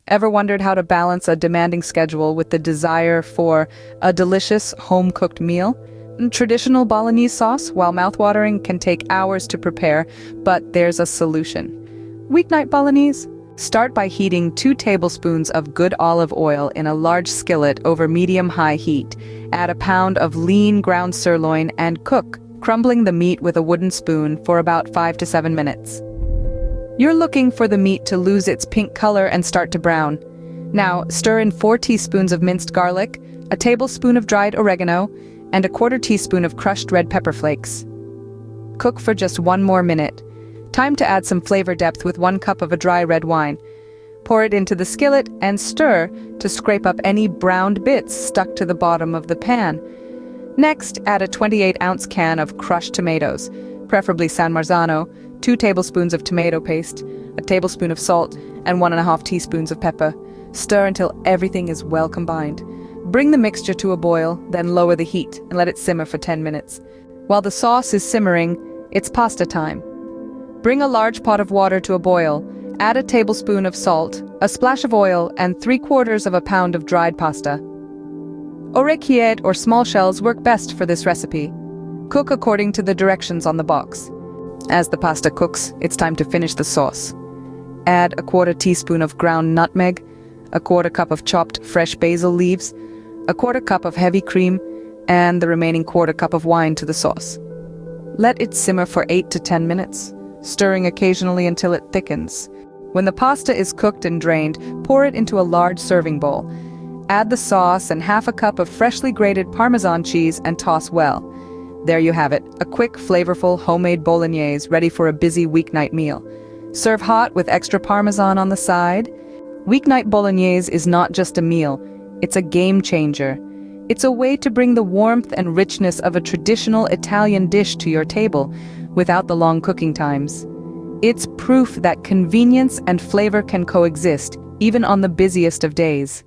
Ever wondered how to balance a demanding schedule with the desire for a delicious, home-cooked meal? Traditional Bolognese sauce, while mouthwatering, can take hours to prepare, but there's a solution. Weeknight Bolognese? Start by heating 2 tablespoons of good olive oil in a large skillet over medium-high heat. Add a pound of lean ground sirloin and cook, crumbling the meat with a wooden spoon for about 5 to 7 minutes. You're looking for the meat to lose its pink color and start to brown. Now, stir in 4 teaspoons of minced garlic, a tablespoon of dried oregano, and a 1/4 teaspoon of crushed red pepper flakes. Cook for just 1 more minute. Time to add some flavor depth with 1 cup of a dry red wine. Pour it into the skillet and stir to scrape up any browned bits stuck to the bottom of the pan. Next, add a 28-ounce can of crushed tomatoes, preferably San Marzano, 2 tablespoons of tomato paste, a tablespoon of salt, and 1½ teaspoons of pepper. Stir until everything is well combined. Bring the mixture to a boil, then lower the heat and let it simmer for 10 minutes. While the sauce is simmering, it's pasta time. Bring a large pot of water to a boil, add a tablespoon of salt, a splash of oil, and 3/4 of a pound of dried pasta. Orecchiette or small shells work best for this recipe. Cook according to the directions on the box. As the pasta cooks, it's time to finish the sauce. Add a 1/4 teaspoon of ground nutmeg, a 1/4 cup of chopped fresh basil leaves, a 1/4 cup of heavy cream, and the remaining 1/4 cup of wine to the sauce. Let it simmer for 8 to 10 minutes, stirring occasionally until it thickens. When the pasta is cooked and drained, pour it into a large serving bowl. Add the sauce and 1/2 cup of freshly grated Parmesan cheese and toss well. There you have it, a quick, flavorful, homemade bolognese ready for a busy weeknight meal. Serve hot with extra Parmesan on the side. Weeknight Bolognese is not just a meal, it's a game changer. It's a way to bring the warmth and richness of a traditional Italian dish to your table without the long cooking times. It's proof that convenience and flavor can coexist, even on the busiest of days.